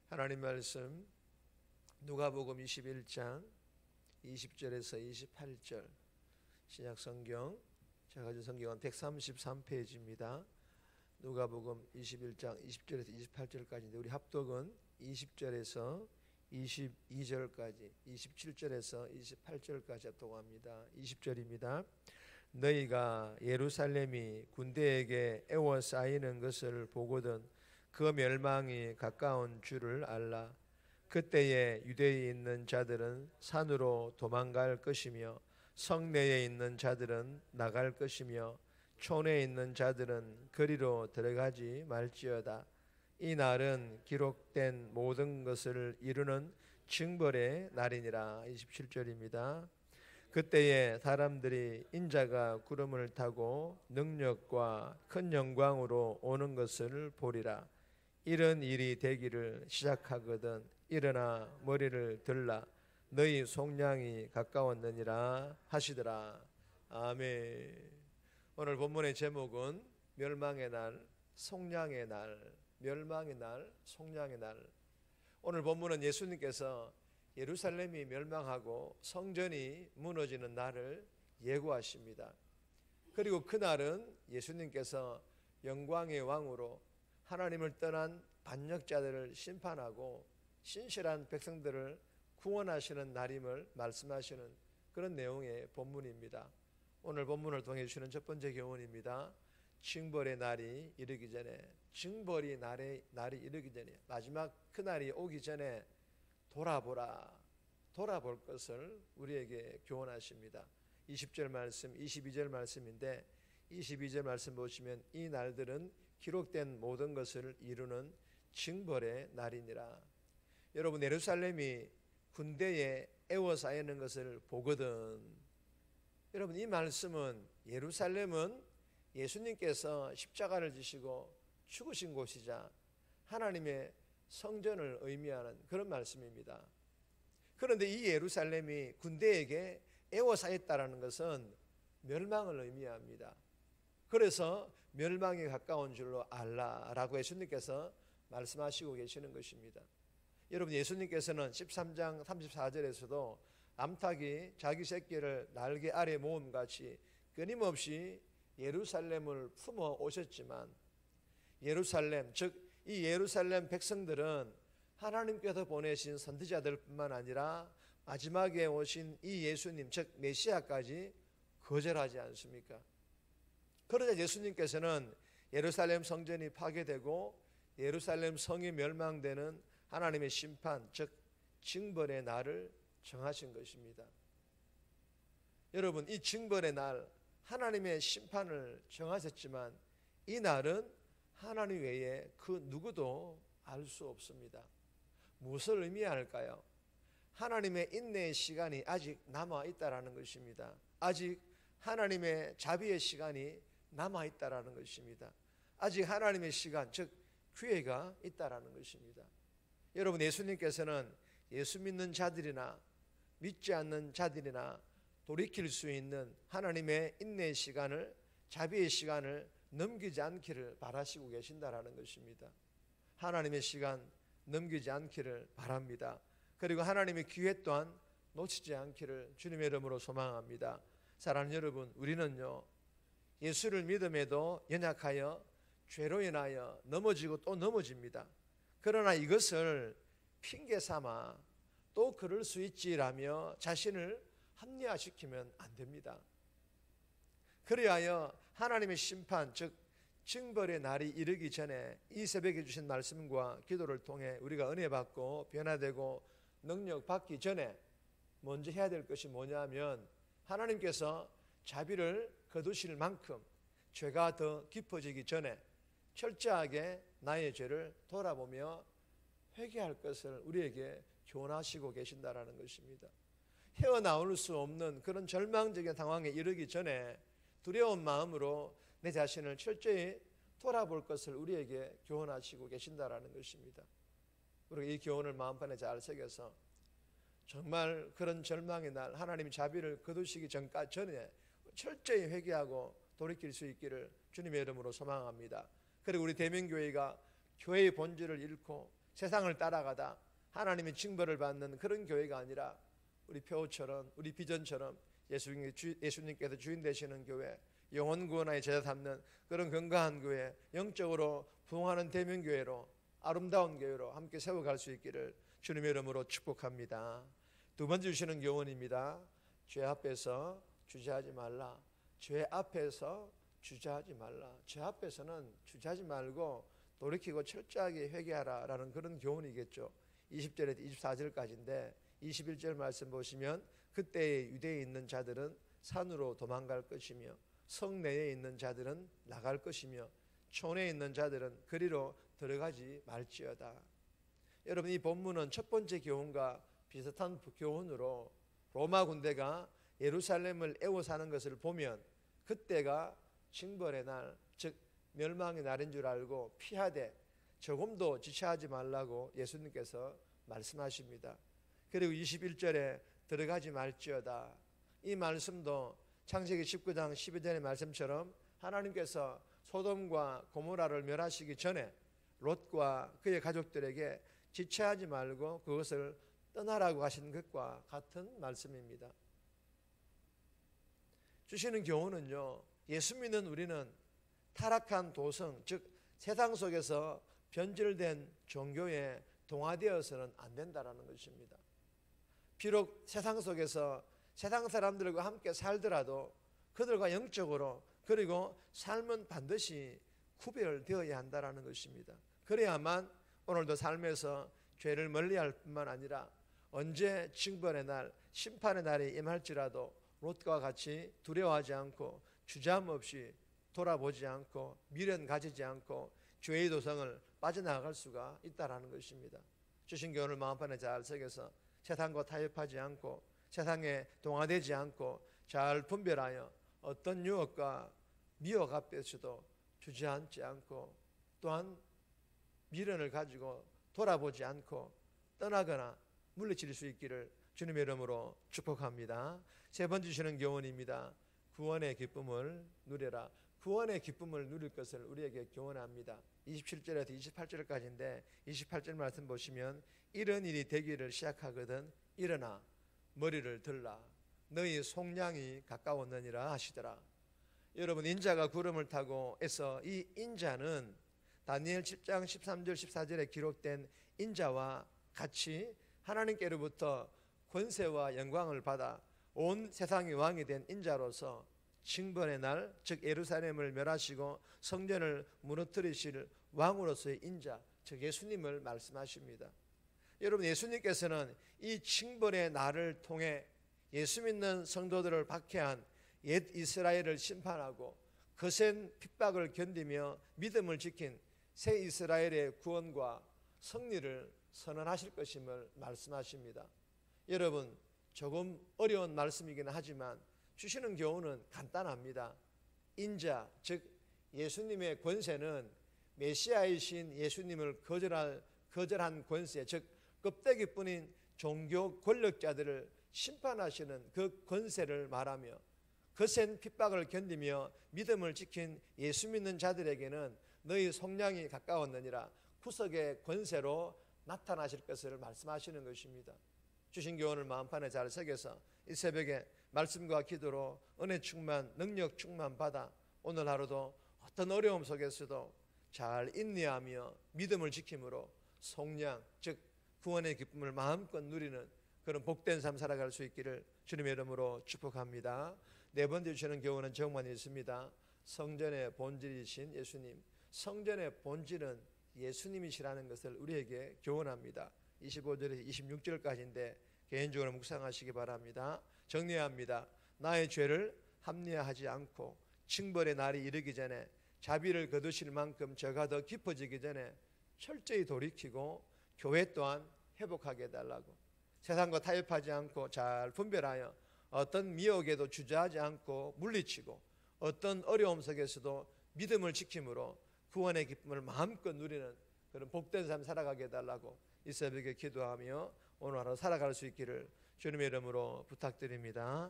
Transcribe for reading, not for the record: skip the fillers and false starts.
하나님 말씀 누가복음 21장 20절에서 28절 신약성경 제가 가진 성경은 133페이지입니다. 누가복음 21장 20절에서 28절까지인데 우리 합독은 20절에서 22절까지 27절에서 28절까지 합독합니다. 20절입니다. 너희가 예루살렘이 군대에게 에워싸이는 것을 보거든 그 멸망이 가까운 줄을 알라. 그때에 유대에 있는 자들은 산으로 도망갈 것이며 성내에 있는 자들은 나갈 것이며 촌에 있는 자들은 거리로 들어가지 말지어다. 이 날은 기록된 모든 것을 이루는 징벌의 날이니라. 27절입니다. 그때에 사람들이 인자가 구름을 타고 능력과 큰 영광으로 오는 것을 보리라. 이런 일이 되기를 시작하거든 일어나 머리를 들라. 너희 속량이 가까웠느니라 하시더라. 아멘. 오늘 본문의 제목은 멸망의 날, 속량의 날, 멸망의 날, 속량의 날. 오늘 본문은 예수님께서 예루살렘이 멸망하고 성전이 무너지는 날을 예고하십니다. 그리고 그날은 예수님께서 영광의 왕으로 하나님을 떠난 반역자들을 심판하고 신실한 백성들을 구원하시는 날임을 말씀하시는 그런 내용의 본문입니다. 오늘 본문을 통해 주시는 첫 번째 교훈입니다. 징벌의 날이 이르기 전에, 징벌이 날이 이르기 전에, 마지막 그날이 오기 전에 돌아볼 것을 우리에게 교훈하십니다. 20절 말씀, 22절 말씀인데 22절 말씀 보시면 이 날들은 기록된 모든 것을 이루는 징벌의 날이니라. 여러분, 예루살렘이 군대에 에워싸이는 것을 보거든. 여러분, 이 말씀은 예루살렘은 예수님께서 십자가를 지시고 죽으신 곳이자 하나님의 성전을 의미하는 그런 말씀입니다. 그런데 이 예루살렘이 군대에게 에워싸였다는 것은 멸망을 의미합니다. 그래서 멸망이 가까운 줄로 알라라고 예수님께서 말씀하시고 계시는 것입니다. 여러분, 예수님께서는 13장 34절에서도 암탉이 자기 새끼를 날개 아래 모음같이 끊임없이 예루살렘을 품어 오셨지만 예루살렘, 즉 이 예루살렘 백성들은 하나님께서 보내신 선지자들뿐만 아니라 마지막에 오신 이 예수님, 즉 메시아까지 거절하지 않습니까? 그러자 예수님께서는 예루살렘 성전이 파괴되고 예루살렘 성이 멸망되는 하나님의 심판, 즉 징벌의 날을 정하신 것입니다. 여러분, 이 징벌의 날, 하나님의 심판을 정하셨지만 이 날은 하나님 외에 그 누구도 알 수 없습니다. 무엇을 의미할까요? 하나님의 인내의 시간이 아직 남아있다라는 것입니다. 아직 하나님의 자비의 시간이 남아있다라는 것입니다. 아직 하나님의 시간, 즉 기회가 있다라는 것입니다. 여러분, 예수님께서는 예수 믿는 자들이나 믿지 않는 자들이나 돌이킬 수 있는 하나님의 인내의 시간을, 자비의 시간을 넘기지 않기를 바라시고 계신다라는 것입니다. 하나님의 시간 넘기지 않기를 바랍니다. 그리고 하나님의 기회 또한 놓치지 않기를 주님의 이름으로 소망합니다. 사랑하는 여러분, 우리는요 예수를 믿음에도 연약하여 죄로 인하여 넘어지고 또 넘어집니다. 그러나 이것을 핑계 삼아 또 그럴 수 있지라며 자신을 합리화시키면 안 됩니다. 그리하여 하나님의 심판, 즉 징벌의 날이 이르기 전에 이 새벽에 주신 말씀과 기도를 통해 우리가 은혜 받고 변화되고 능력 받기 전에 먼저 해야 될 것이 뭐냐면 하나님께서 자비를 거두실 만큼 죄가 더 깊어지기 전에 철저하게 나의 죄를 돌아보며 회개할 것을 우리에게 교훈하시고 계신다라는 것입니다. 헤어나올 수 없는 그런 절망적인 상황에 이르기 전에 두려운 마음으로 내 자신을 철저히 돌아볼 것을 우리에게 교훈하시고 계신다라는 것입니다. 우리가 이 교훈을 마음판에 잘 새겨서 정말 그런 절망의 날 하나님이 자비를 거두시기 전에 철저히 회개하고 돌이킬 수 있기를 주님의 이름으로 소망합니다. 그리고 우리 대명교회가 교회의 본질을 잃고 세상을 따라가다 하나님의 징벌을 받는 그런 교회가 아니라 우리 표처럼, 우리 비전처럼 예수님께서 주인 되시는 교회, 영혼 구원의 제자 삼는 그런 건강한 교회, 영적으로 부흥하는 대면교회로, 아름다운 교회로 함께 세워갈 수 있기를 주님의 이름으로 축복합니다. 두 번째 주시는 교훈입니다. 죄 앞에서 주저하지 말라. 죄 앞에서 주저하지 말라. 죄 앞에서는 주저하지 말고 돌이키고 철저하게 회개하라라는 그런 교훈이겠죠. 20절에서 24절까지인데 21절 말씀 보시면 그때에 유대에 있는 자들은 산으로 도망갈 것이며 성 내에 있는 자들은 나갈 것이며 촌에 있는 자들은 그리로 들어가지 말지어다. 여러분, 이 본문은 첫 번째 교훈과 비슷한 교훈으로 로마 군대가 예루살렘을 애워사는 것을 보면 그때가 징벌의 날, 즉 멸망의 날인 줄 알고 피하되 조금도 지체하지 말라고 예수님께서 말씀하십니다. 그리고 21절에 들어가지 말지어다. 이 말씀도 창세기 19장 12절의 말씀처럼 하나님께서 소돔과 고모라를 멸하시기 전에 롯과 그의 가족들에게 지체하지 말고 그것을 떠나라고 하신 것과 같은 말씀입니다. 주시는 교훈은요, 예수 믿는 우리는 타락한 도성, 즉 세상 속에서 변질된 종교에 동화되어서는 안 된다라는 것입니다. 비록 세상 속에서 세상 사람들과 함께 살더라도 그들과 영적으로, 그리고 삶은 반드시 구별되어야 한다라는 것입니다. 그래야만 오늘도 삶에서 죄를 멀리할 뿐만 아니라 언제 징벌의 날, 심판의 날이 임할지라도 롯과 같이 두려워하지 않고 주저함 없이 돌아보지 않고 미련 가지지 않고 죄의 도성을 빠져나갈 수가 있다라는 것입니다. 주신 교훈을 마음판에 잘 새겨서 세상과 타협하지 않고 세상에 동화되지 않고 잘 분별하여 어떤 유혹과 미혹 앞에서도 주저앉지 않고 또한 미련을 가지고 돌아보지 않고 떠나거나 물리칠 수 있기를 주님의 이름으로 축복합니다. 세 번째 주시는 교훈입니다. 구원의 기쁨을 누려라. 구원의 기쁨을 누릴 것을 우리에게 교훈합니다. 27절에서 28절까지인데 28절 말씀 보시면 이런 일이 되기를 시작하거든 일어나 머리를 들라 너희 속량이 가까웠느니라 하시더라. 여러분, 인자가 구름을 타고 해서 이 인자는 다니엘 7장 13절 14절에 기록된 인자와 같이 하나님께로부터 권세와 영광을 받아 온 세상의 왕이 된 인자로서 징벌의 날, 즉 예루살렘을 멸하시고 성전을 무너뜨리실 왕으로서의 인자, 즉 예수님을 말씀하십니다. 여러분, 예수님께서는 이 징벌의 날을 통해 예수 믿는 성도들을 박해한 옛 이스라엘을 심판하고 거센 핍박을 견디며 믿음을 지킨 새 이스라엘의 구원과 승리를 선언하실 것임을 말씀하십니다. 여러분, 조금 어려운 말씀이긴 하지만 주시는 교훈은 간단합니다. 인자, 즉 예수님의 권세는 메시아이신 예수님을 거절한 권세, 즉 껍데기뿐인 종교 권력자들을 심판하시는 그 권세를 말하며 거센 핍박을 견디며 믿음을 지킨 예수 믿는 자들에게는 너희 속량이 가까웠느니라 구속의 권세로 나타나실 것을 말씀하시는 것입니다. 주신 교훈을 마음판에 잘 새겨서 이 새벽에 말씀과 기도로 은혜 충만, 능력 충만 받아 오늘 하루도 어떤 어려움 속에서도 잘 인내하며 믿음을 지킴으로 속량, 즉 구원의 기쁨을 마음껏 누리는 그런 복된 삶 살아갈 수 있기를 주님의 이름으로 축복합니다. 네 번째 주시는 교훈은 정말 있습니다. 성전의 본질이신 예수님, 성전의 본질은 예수님이시라는 것을 우리에게 교훈합니다. 25절에서 26절까지인데 개인적으로 묵상하시기 바랍니다. 정리합니다. 나의 죄를 합리화하지 않고 징벌의 날이 이르기 전에 자비를 거두실 만큼 저가 더 깊어지기 전에 철저히 돌이키고 교회 또한 회복하게 해달라고, 세상과 타협하지 않고 잘 분별하여 어떤 미혹에도 주저하지 않고 물리치고 어떤 어려움 속에서도 믿음을 지킴으로 구원의 기쁨을 마음껏 누리는 그런 복된 삶 살아가게 해달라고 이 새벽에 기도하며 오늘 하루 살아갈 수 있기를 주님의 이름으로 부탁드립니다.